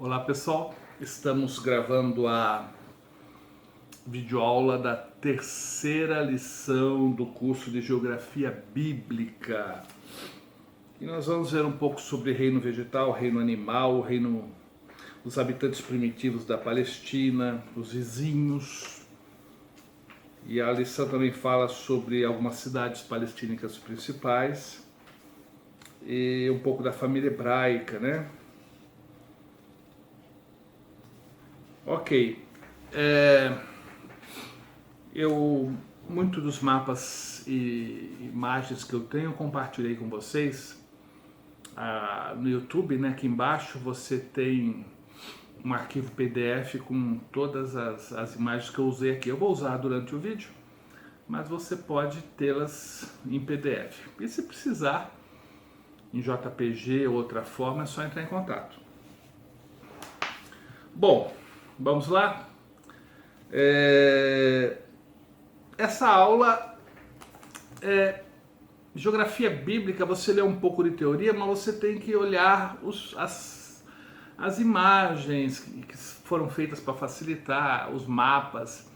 Olá pessoal, estamos gravando a videoaula da terceira lição do curso de Geografia Bíblica. E nós vamos ver um pouco sobre reino vegetal, reino animal, os habitantes primitivos da Palestina, os vizinhos. E a lição também fala sobre algumas cidades palestínicas principais e um pouco da família hebraica, né? Ok, muito dos mapas e imagens que eu tenho compartilhei com vocês no YouTube, né? Aqui embaixo você tem um arquivo PDF com todas as imagens que eu usei aqui. Eu vou usar durante o vídeo, mas você pode tê-las em PDF. E se precisar, em JPG ou outra forma, é só entrar em contato. Bom, vamos lá? Essa aula é geografia bíblica, você lê um pouco de teoria, mas você tem que olhar as imagens que foram feitas para facilitar, os mapas.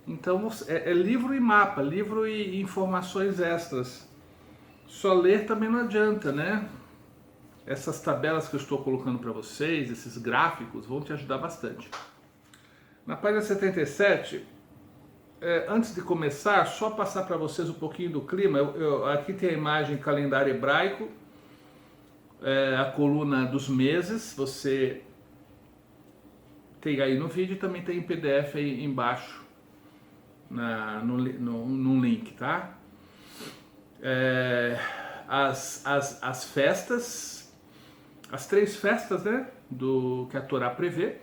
Então é livro e mapa, livro e informações extras. Só ler também não adianta, né? Essas tabelas que eu estou colocando para vocês, esses gráficos, vão te ajudar bastante. Na página 77, antes de começar, só passar para vocês um pouquinho do clima. Aqui tem a imagem calendário hebraico, a coluna dos meses, você tem aí no vídeo e também tem em PDF aí embaixo, no link, tá? As festas, as três festas, né, que a Torá prevê,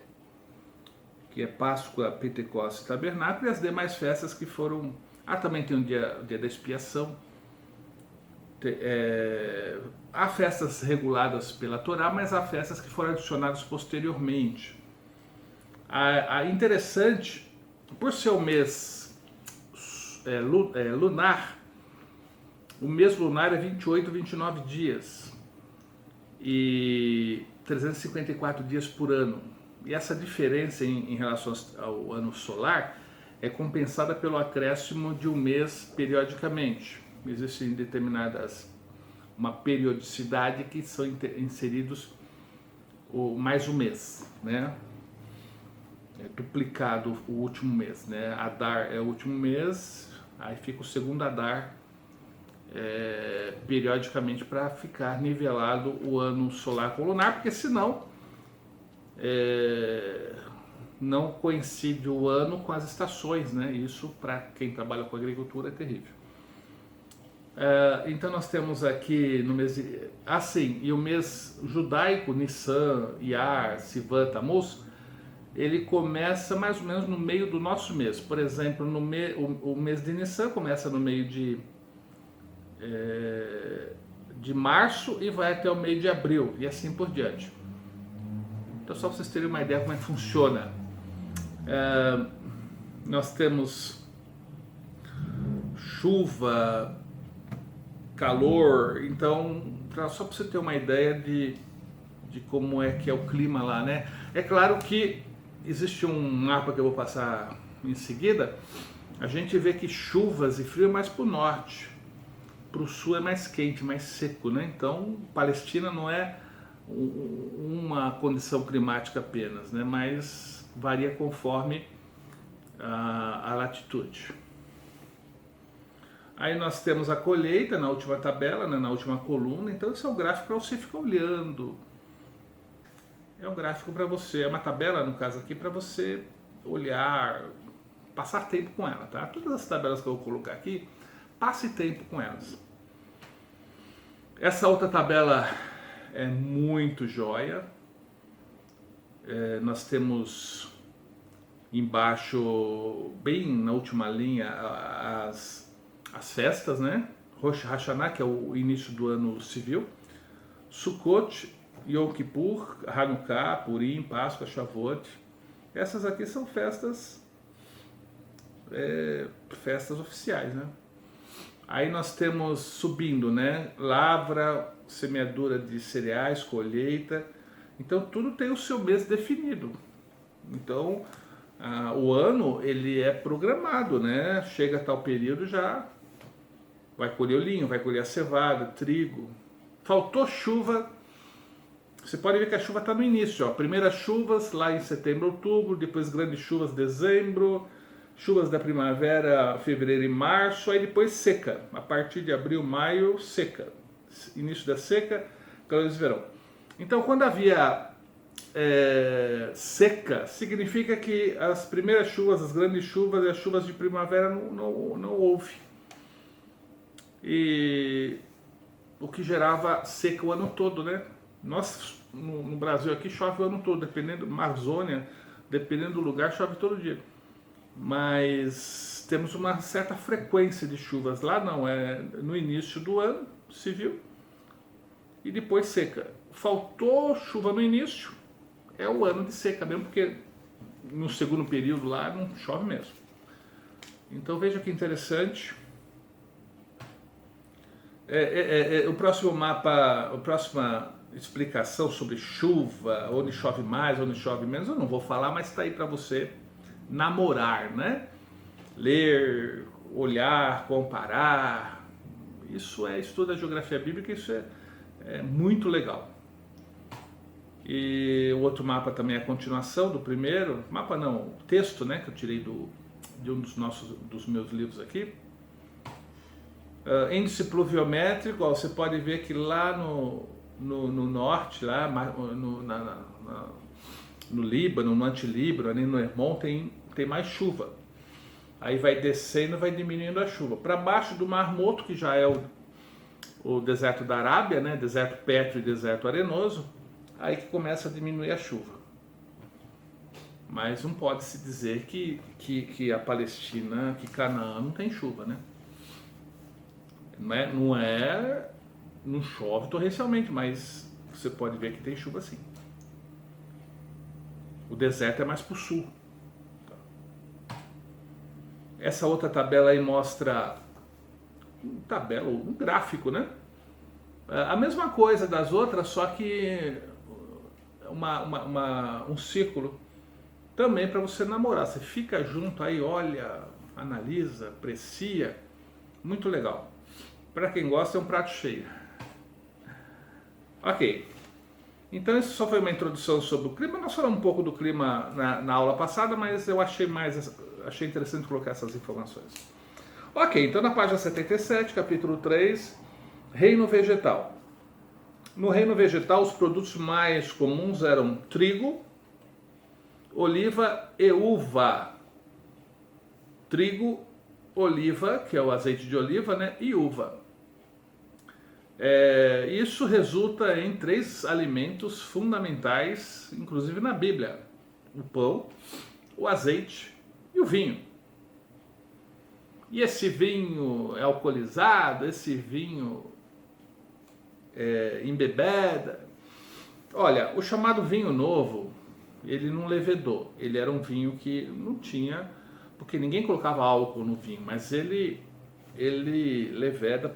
que é Páscoa, Pentecostes e Tabernáculo, e as demais festas que foram... também tem o dia da expiação. Há festas reguladas pela Torá, mas há festas que foram adicionadas posteriormente. Interessante, por ser o mês lunar, o mês lunar é 28, 29 dias e 354 dias por ano. E essa diferença em relação ao ano solar é compensada pelo acréscimo de um mês periodicamente. Existem uma periodicidade que são inseridos mais um mês, né? É duplicado o último mês, né? Adar é o último mês, aí fica o segundo Adar periodicamente para ficar nivelado o ano solar com o lunar, porque senão não coincide o ano com as estações, né? Isso para quem trabalha com agricultura é terrível. Então nós temos aqui no mês e o mês judaico, Nissan, Iyar, Sivan, Tammuz, ele começa mais ou menos no meio do nosso mês. Por exemplo, o mês de Nissan começa no meio de março e vai até o meio de abril, e assim por diante. Então, só para vocês terem uma ideia como é que funciona. Nós temos chuva, calor, então, só para você ter uma ideia de como é que é o clima lá, né? É claro que existe um mapa que eu vou passar em seguida, a gente vê que chuvas e frio é mais para o norte, para o sul é mais quente, mais seco, né? Então, Palestina não é uma condição climática apenas, né? Mas varia conforme a latitude. Aí nós temos a colheita na última tabela, né? Na última coluna. Então esse é um gráfico para você ficar olhando. É um gráfico para você, é uma tabela no caso aqui para você olhar, passar tempo com ela, tá? Todas as tabelas que eu vou colocar aqui, passe tempo com elas. Essa outra tabela é muito joia. Nós temos embaixo, bem na última linha, as festas, né? Rosh Hashanah, que é o início do ano civil. Sukkot, Yom Kippur, Hanukkah, Purim, Páscoa, Shavuot. Essas aqui são festas oficiais, né? Aí nós temos subindo, né? Lavra, semeadura de cereais, colheita, Então tudo tem o seu mês definido. Então o ano ele é programado, né? Chega a tal período já vai colher o linho, vai colher a cevada, trigo. Faltou chuva. Você pode ver que a chuva está no início, ó. Primeiras chuvas lá em setembro, outubro, depois grandes chuvas em dezembro, chuvas da primavera, fevereiro e março, aí depois seca. A partir de abril, maio, seca. Início da seca, calor de verão. Então, quando havia seca, significa que as primeiras chuvas, as grandes chuvas e as chuvas de primavera não houve. E o que gerava seca o ano todo, né? Nós, no Brasil aqui, chove o ano todo, dependendo, Amazônia, dependendo do lugar, chove todo dia. Mas temos uma certa frequência de chuvas. Lá não, é no início do ano, se viu, e depois seca. Faltou chuva no início, é o ano de seca mesmo, porque no segundo período lá não chove mesmo. Então veja que interessante. O próximo mapa, a próxima explicação sobre chuva, onde chove mais, onde chove menos, eu não vou falar, mas está aí para você namorar, né? Ler, olhar, comparar. Isso é estudo da geografia bíblica, isso é muito legal. E o outro mapa também é a continuação do primeiro. Mapa não, o texto, né, que eu tirei de um dos meus livros aqui. Índice pluviométrico, ó, você pode ver que lá no norte, lá no Líbano, no Antilíbano, ali no Hermon, tem mais chuva. Aí vai descendo, vai diminuindo a chuva. Para baixo do Mar Morto, que já é o deserto da Arábia, né, deserto pétreo e deserto arenoso, aí que começa a diminuir a chuva. Mas não pode se dizer que a Palestina, que Canaã não tem chuva, né? Não chove torrencialmente, mas você pode ver que tem chuva sim. O deserto é mais para o sul. Essa outra tabela aí mostra um gráfico, né? A mesma coisa das outras, só que um círculo também para você namorar. Você fica junto aí, olha, analisa, aprecia, muito legal. Para quem gosta, é um prato cheio. Ok, então isso só foi uma introdução sobre o clima. Nós falamos um pouco do clima na aula passada, mas eu achei interessante colocar essas informações. Ok, então na página 77, capítulo 3, reino vegetal. No reino vegetal, os produtos mais comuns eram trigo, oliva e uva. Trigo, oliva, que é o azeite de oliva, né, e uva. Isso resulta em 3 alimentos fundamentais, inclusive na Bíblia: o pão, o azeite e o vinho. E esse vinho é alcoolizado, esse vinho embebeda. Olha, o chamado vinho novo, ele não levedou, ele era um vinho que não tinha, porque ninguém colocava álcool no vinho, mas ele leveda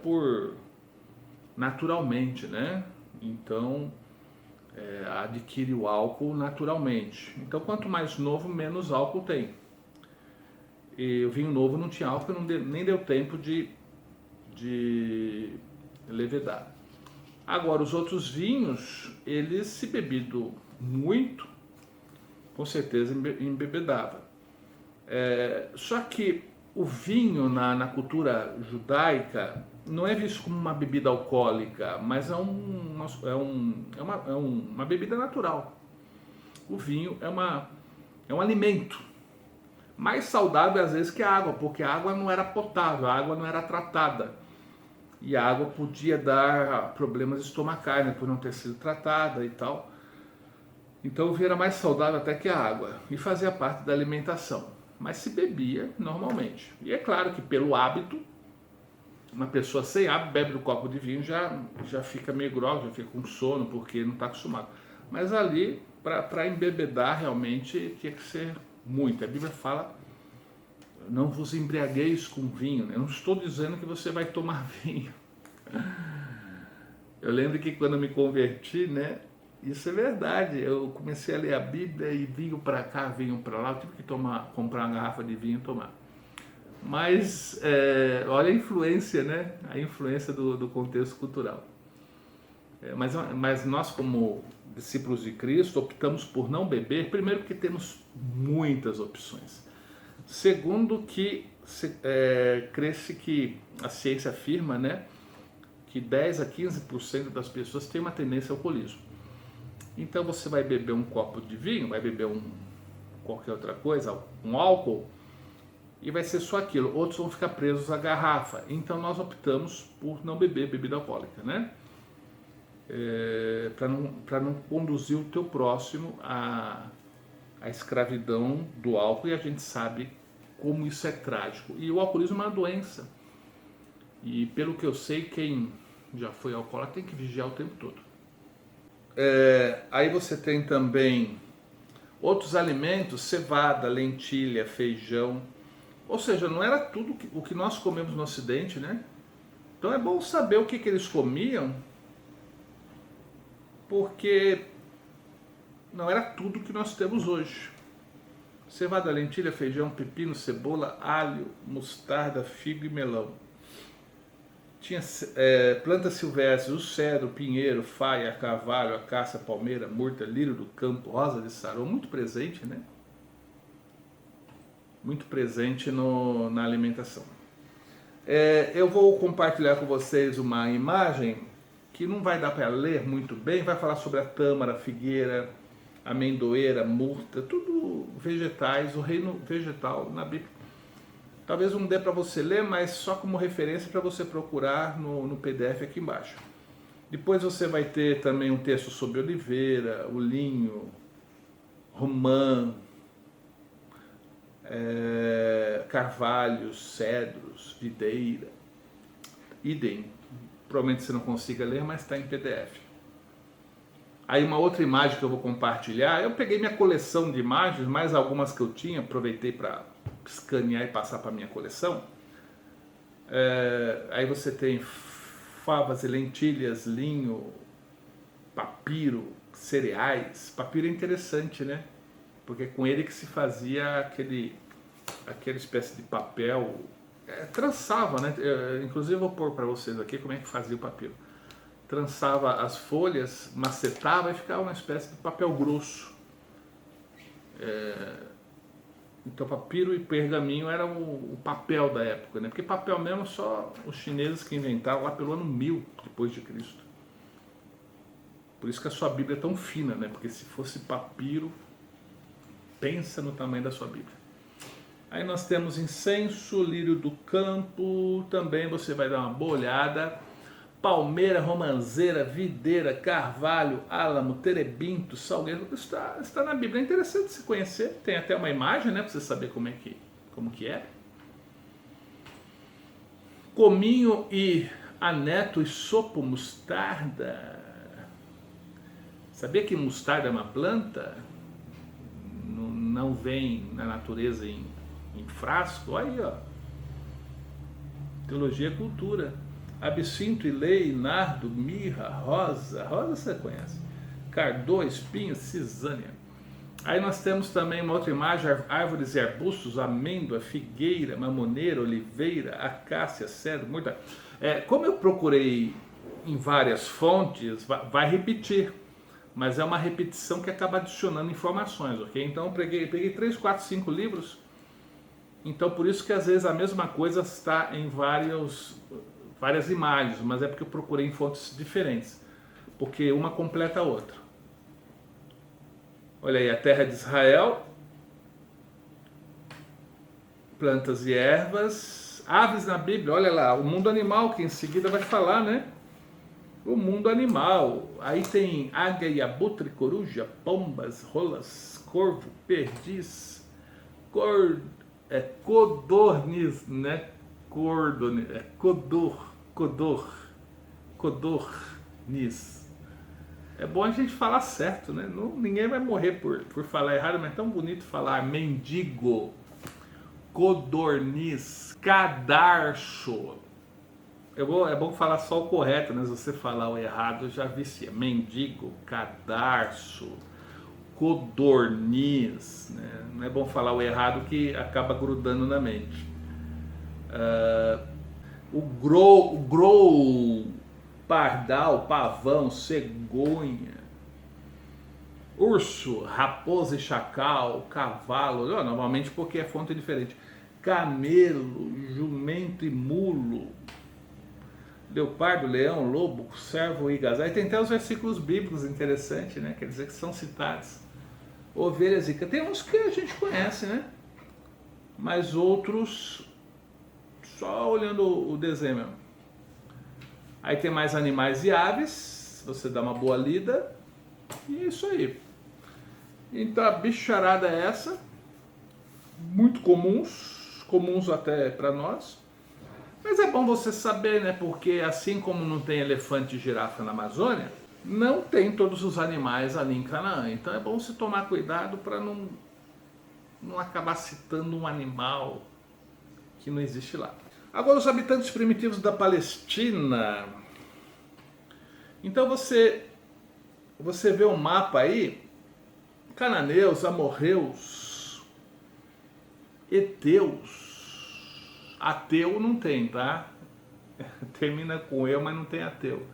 naturalmente, né? Então adquire o álcool naturalmente. Então quanto mais novo, menos álcool tem. E o vinho novo não tinha álcool, nem deu tempo de levedar. Agora os outros vinhos, eles, se bebido muito, com certeza embebedava. Só que o vinho na cultura judaica não é visto como uma bebida alcoólica, mas é uma bebida natural. O vinho é um alimento mais saudável às vezes que a água, porque a água não era potável, a água não era tratada. E a água podia dar problemas estomacais, né, por não ter sido tratada e tal. Então o vinho era mais saudável até que a água e fazia parte da alimentação. Mas se bebia normalmente. E é claro que pelo hábito, uma pessoa sem hábito bebe um copo de vinho, já fica meio grogue, já fica com sono, porque não está acostumado. Mas ali, para embebedar, realmente tinha que ser muito. A Bíblia fala: não vos embriagueis com vinho. Eu não estou dizendo que você vai tomar vinho. Eu lembro que quando eu me converti, né, Isso é verdade. Eu comecei a ler a Bíblia e vinho para cá, vinho para lá. Eu tive que comprar uma garrafa de vinho e tomar. Mas olha a influência, né? A influência do contexto cultural. Mas nós, como discípulos de Cristo, optamos por não beber, primeiro porque temos muitas opções. Segundo que cresce que a ciência afirma, né, que 10 a 15% das pessoas têm uma tendência ao alcoolismo. Então você vai beber um copo de vinho, vai beber qualquer outra coisa, um álcool, e vai ser só aquilo. Outros vão ficar presos à garrafa. Então nós optamos por não beber bebida alcoólica, né? Para não conduzir o teu próximo à escravidão do álcool, e a gente sabe como isso é trágico. E o alcoolismo é uma doença. E pelo que eu sei, quem já foi alcoólatra tem que vigiar o tempo todo. Aí você tem também outros alimentos, cevada, lentilha, feijão. Ou seja, não era tudo o que nós comemos no Ocidente, né? Então é bom saber o que eles comiam, porque não era tudo que nós temos hoje. Cevada, lentilha, feijão, pepino, cebola, alho, mostarda, figo e melão. Tinha plantas silvestres, o cedro, o pinheiro, faia, carvalho, acácia, palmeira, murta, lírio do campo, rosa de sarô, muito presente, né? Muito presente na alimentação. Eu vou compartilhar com vocês uma imagem que não vai dar para ler muito bem, vai falar sobre a tâmara, a figueira, a amendoeira, a murta, tudo vegetais, o reino vegetal na Bíblia. Talvez não dê para você ler, mas só como referência para você procurar no PDF aqui embaixo. Depois você vai ter também um texto sobre oliveira, o linho, romã, carvalhos, cedros, videira, idem. Provavelmente você não consiga ler, mas está em PDF. Aí uma outra imagem que eu vou compartilhar, eu peguei minha coleção de imagens, mais algumas que eu tinha, aproveitei para escanear e passar para minha coleção. Aí você tem favas e lentilhas, linho, papiro, cereais. Papiro é interessante, né? Porque é com ele que se fazia aquela espécie de papel, trançava, né? Inclusive eu vou pôr para vocês aqui como é que fazia o papiro. Trançava as folhas, macetava e ficava uma espécie de papel grosso. Então papiro e pergaminho eram o papel da época, né? Porque papel mesmo só os chineses que inventaram lá pelo ano 1000 depois de Cristo. Por isso que a sua Bíblia é tão fina, né? Porque se fosse papiro, pensa no tamanho da sua Bíblia. Aí nós temos incenso, lírio do campo, também você vai dar uma boa olhada. Palmeira, romanceira, videira, carvalho, álamo, terebinto, salgueiro, está na Bíblia. É interessante se conhecer, tem até uma imagem, né, para você saber como que é. Cominho e aneto e sopo, mostarda. Sabia que mostarda é uma planta? Não vem na natureza em frasco? Olha aí, ó. Teologia e cultura. Absinto e lei, nardo, mirra, rosa você conhece, cardô, espinho, cisânia. Aí nós temos também uma outra imagem, árvores e arbustos, amêndoa, figueira, mamoneira, oliveira, acácia, cedro, murta. Como eu procurei em várias fontes, vai repetir, mas é uma repetição que acaba adicionando informações, ok? Então eu peguei 3, 4, 5 livros, então por isso que às vezes a mesma coisa está em várias imagens, mas é porque eu procurei em fontes diferentes, porque uma completa a outra. Olha aí, a terra de Israel, plantas e ervas, aves na Bíblia, olha lá, o mundo animal, que em seguida vai falar, né? O mundo animal, aí tem águia, abutre, coruja, pombas, rolas, corvo, perdiz, codorniz, né? Codorniz. É bom a gente falar certo, né? Ninguém vai morrer por falar errado, mas é tão bonito falar mendigo, codorniz, cadarço. É bom falar só o correto, né? Se você falar o errado, eu já vicia. Mendigo, cadarço, codorniz, né? Não é bom falar o errado que acaba grudando na mente. O grou, pardal, pavão, cegonha, urso, raposa e chacal, cavalo, normalmente porque é fonte diferente. Camelo, jumento e mulo, leopardo, leão, lobo, servo e gazela. Aí tem até os versículos bíblicos interessantes, né? Quer dizer que são citados. Ovelhas e tem uns que a gente conhece, né? Mas outros só olhando o desenho mesmo. Aí tem mais animais e aves, você dá uma boa lida, e é isso aí. Então a bicharada é essa, muito comuns até para nós, mas é bom você saber, né? Porque assim como não tem elefante e girafa na Amazônia, não tem todos os animais ali em Canaã. Então é bom você tomar cuidado para não acabar citando um animal que não existe lá. Agora, os habitantes primitivos da Palestina. Então você vê um mapa aí, cananeus, amorreus, heteus, ateu não tem, tá? Termina com eu, mas não tem ateu.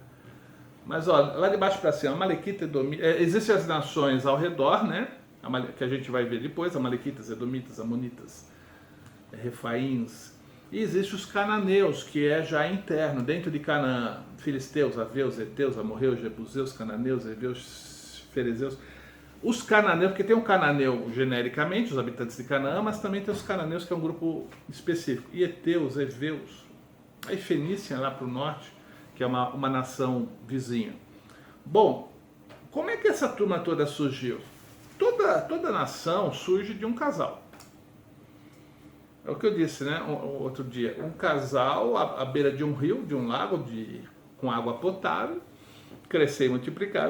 Mas ó, lá de baixo para cima, Amalequita, existem as nações ao redor, né? Que a gente vai ver depois, Amalequitas, Edomitas, Amonitas, Refaíns. E existem os cananeus, que é já interno, dentro de Canaã, filisteus, aveus, heteus, amorreus, jebuseus, cananeus, heveus, ferezeus. Os cananeus, porque tem um cananeu genericamente, os habitantes de Canaã, mas também tem os cananeus, que é um grupo específico. E heteus, heveus, aí Fenícia lá para o norte, que é uma nação vizinha. Bom, como é que essa turma toda surgiu? Toda nação surge de um casal. É o que eu disse, né, outro dia. Um casal à beira de um rio, de um lago com água potável, crescer e multiplicar,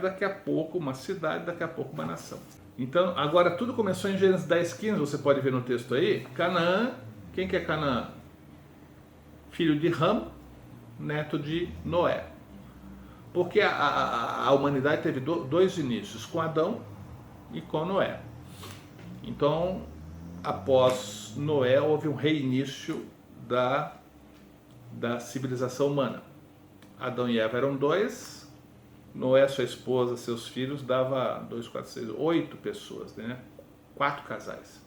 daqui a pouco uma cidade, daqui a pouco uma nação. Então, agora tudo começou em Gênesis 10:15, você pode ver no texto aí. Canaã, quem que é Canaã? Filho de Ram, neto de Noé. Porque a humanidade teve dois inícios, com Adão e com Noé. Então, após Noé, houve um reinício da civilização humana. Adão e Eva eram dois, Noé, sua esposa, seus filhos, dava 2, 4, 6, 8 pessoas, né? 4 casais.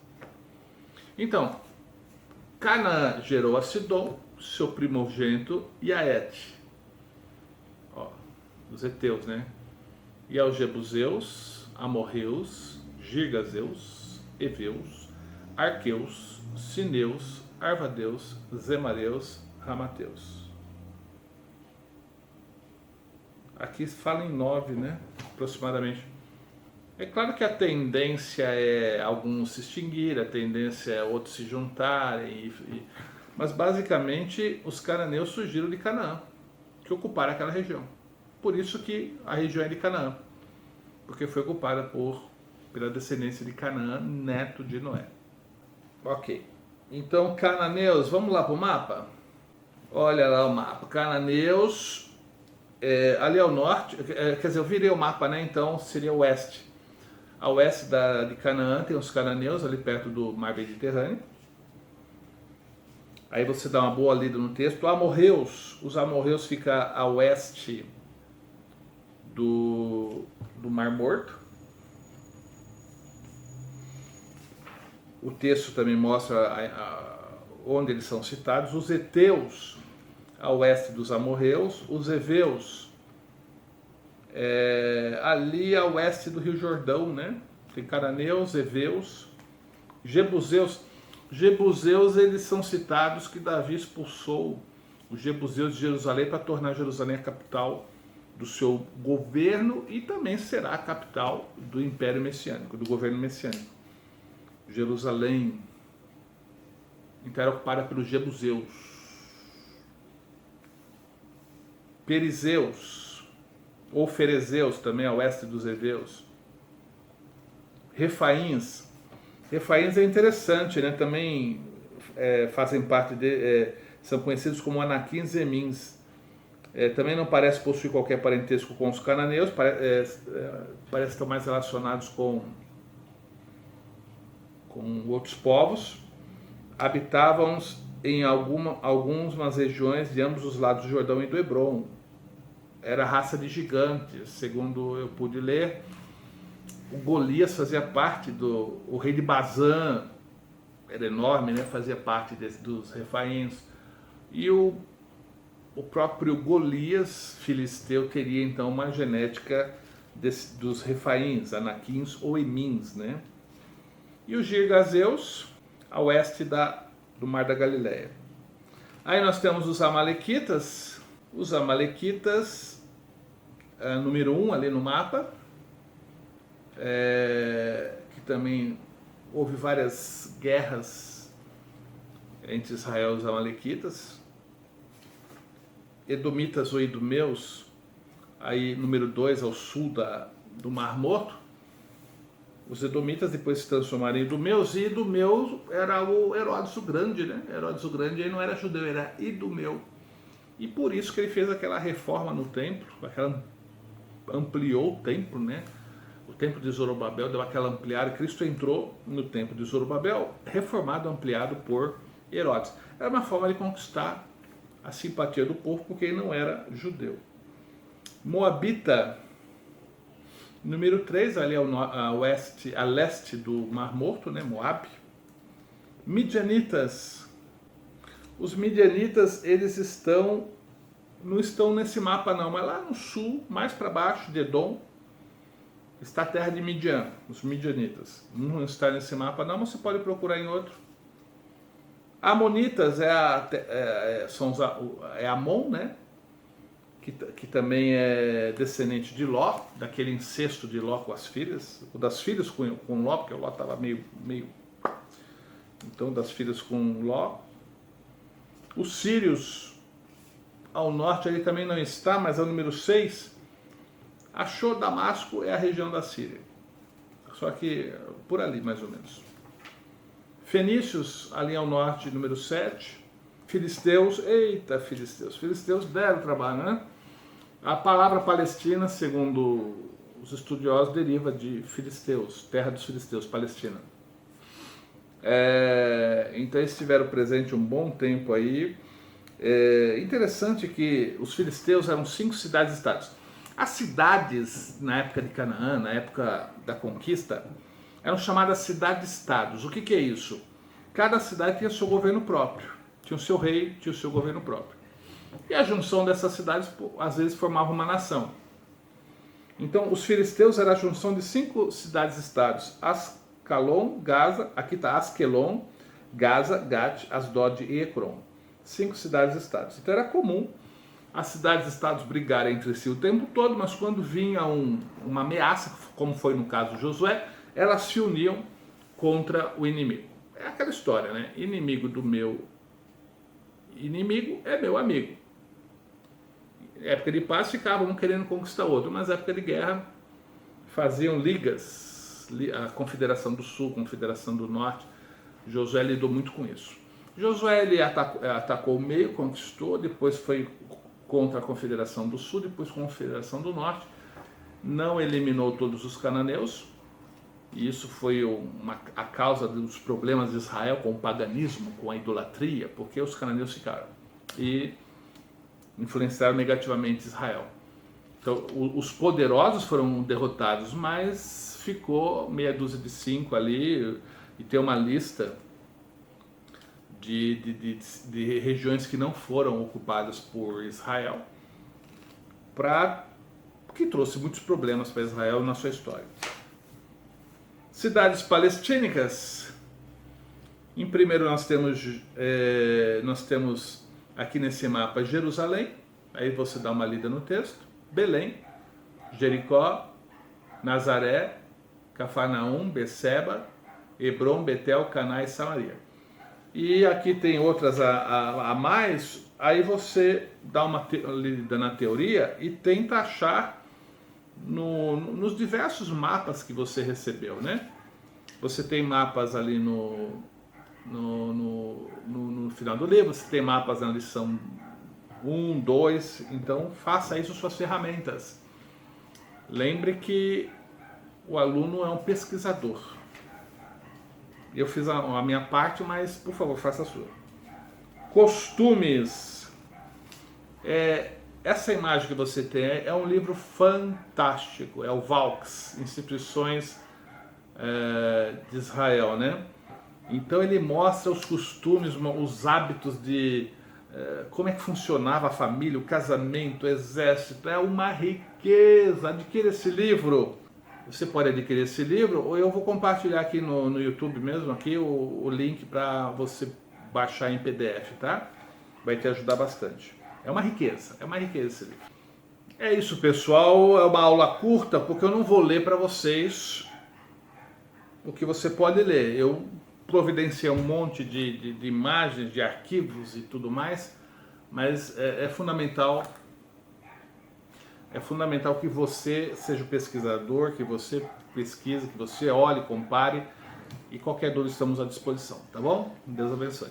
Então, Canaã gerou a Sidom, seu primogênito, e a Et, os heteus, né? E aos jebuseus, amorreus, girgazeus, heveus, arqueus, sineus, arvadeus, zemareus, ramateus. Aqui fala em 9, né? Aproximadamente. É claro que a tendência é alguns se extinguirem, a tendência é outros se juntarem, mas basicamente os cananeus surgiram de Canaã, que ocuparam aquela região. Por isso que a região é de Canaã, porque foi ocupada pela descendência de Canaã, neto de Noé. Ok, então cananeus, vamos lá para o mapa? Olha lá o mapa, cananeus, ali ao norte, quer dizer, eu virei o mapa, né? Então seria o oeste. A oeste de Canaã tem os cananeus, ali perto do mar Mediterrâneo. Aí você dá uma boa lida no texto. Os amorreus ficam a oeste do Mar Morto. O texto também mostra onde eles são citados. Os heteus a oeste dos amorreus, os heveus ali a oeste do Rio Jordão, né? Tem cananeus, heveus, jebuseus. Jebuseus, eles são citados que Davi expulsou os jebuseus de Jerusalém para tornar Jerusalém a capital do seu governo e também será a capital do Império Messiânico, do governo messiânico. Jerusalém então era ocupada pelos jebuseus. Perizeus, ou ferezeus também, a oeste dos heveus. Refaíns. Refaíns é interessante, né? Também fazem parte são conhecidos como Anaquins e Emins. Também não parece possuir qualquer parentesco com os cananeus, parece estar mais relacionados com outros povos. Habitavam em algumas regiões de ambos os lados do Jordão e do Hebron. Era raça de gigantes, segundo eu pude ler. O Golias fazia parte o rei de Bazã, era enorme, né? Fazia parte dos refaíns. E o próprio Golias, filisteu, teria então uma genética dos refaíns, anaquins ou emins, né? E os girgazeus, a oeste do Mar da Galileia. Aí nós temos os amalequitas. Os amalequitas, número 1 ali no mapa, que também houve várias guerras entre Israel e os amalequitas. Edomitas ou idumeus, aí número 2 ao sul do Mar Morto. Os edomitas depois se transformaram em idumeus, e idumeu era o Herodes o Grande, né? Herodes o Grande aí não era judeu, era idumeu. E por isso que ele fez aquela reforma no templo, ampliou o templo, né? O templo de Zorobabel deu aquela ampliada. Cristo entrou no templo de Zorobabel, reformado, ampliado por Herodes. Era uma forma de conquistar a simpatia do povo, porque ele não era judeu. Moabita, número 3, ali a leste do Mar Morto, né? Moab. Midianitas. Os midianitas, eles não estão nesse mapa não, mas lá no sul, mais para baixo de Edom, está a terra de Midian, os midianitas. Não está nesse mapa não, mas você pode procurar em outro. Amonitas é Amon, né? Que também é descendente de Ló, daquele incesto de Ló com as filhas, ou das filhas com Ló, porque o Ló estava meio... Então, das filhas com Ló. Os sírios, ao norte, ele também não está, mas é o número 6. Achou Damasco é a região da Síria. Só que por ali, mais ou menos. Fenícios, ali ao norte, número 7. Filisteus, filisteus deram trabalho, né? A palavra Palestina, segundo os estudiosos, deriva de filisteus, terra dos filisteus, Palestina. Então eles estiveram presentes um bom tempo aí. Interessante que os filisteus eram 5 cidades-estados. As cidades, na época de Canaã, na época da conquista, eram chamadas cidades-estados. O que é isso? Cada cidade tinha seu governo próprio, tinha o seu rei, tinha o seu governo próprio. E a junção dessas cidades, às vezes, formava uma nação. Então, os filisteus eram a junção de 5 cidades-estados. Ascalon, Gaza, aqui está Askelon, Gaza, Gat, Asdod e Ecrom. 5 cidades-estados. Então era comum as cidades-estados brigarem entre si o tempo todo, mas quando vinha uma ameaça, como foi no caso de Josué, elas se uniam contra o inimigo. É aquela história, né? Inimigo do meu inimigo é meu amigo. Em época de paz ficavam um querendo conquistar o outro, mas em época de guerra faziam ligas, a Confederação do Sul, Confederação do Norte. Josué lidou muito com isso. Josué ele atacou o meio, conquistou, depois foi contra a Confederação do Sul, depois com a Confederação do Norte. Não eliminou todos os cananeus, e isso foi a causa dos problemas de Israel com o paganismo, com a idolatria, porque os cananeus ficaram e influenciaram negativamente Israel. Então, os poderosos foram derrotados, mas ficou meia dúzia de 5 ali, e tem uma lista de regiões que não foram ocupadas por Israel, que trouxe muitos problemas para Israel na sua história. Cidades palestínicas. Em primeiro nós temos aqui nesse mapa Jerusalém, aí você dá uma lida no texto, Belém, Jericó, Nazaré, Cafarnaum, Beceba, Hebrom, Betel, Caná e Samaria. E aqui tem outras a mais, aí você dá uma lida na teoria e tenta achar nos diversos mapas que você recebeu, né? Você tem mapas ali no final do livro, você tem mapas na lição 1, 2, então faça isso suas ferramentas. Lembre que o aluno é um pesquisador. Eu fiz a minha parte, mas por favor, faça a sua. Costumes. Essa imagem que você tem é um livro fantástico, é o Valks, Instituições de Israel, né? Então ele mostra os costumes, os hábitos de como é que funcionava a família, o casamento, o exército. É uma riqueza. Adquira esse livro. Você pode adquirir esse livro, ou eu vou compartilhar aqui no YouTube mesmo, aqui o link para você baixar em PDF, tá? Vai te ajudar bastante. É uma riqueza esse livro. É isso, pessoal. É uma aula curta, porque eu não vou ler para vocês o que você pode ler. Eu providenciei um monte de imagens, de arquivos e tudo mais, mas é fundamental que você seja o pesquisador, que você pesquise, que você olhe, compare, e qualquer dúvida estamos à disposição, tá bom? Deus abençoe.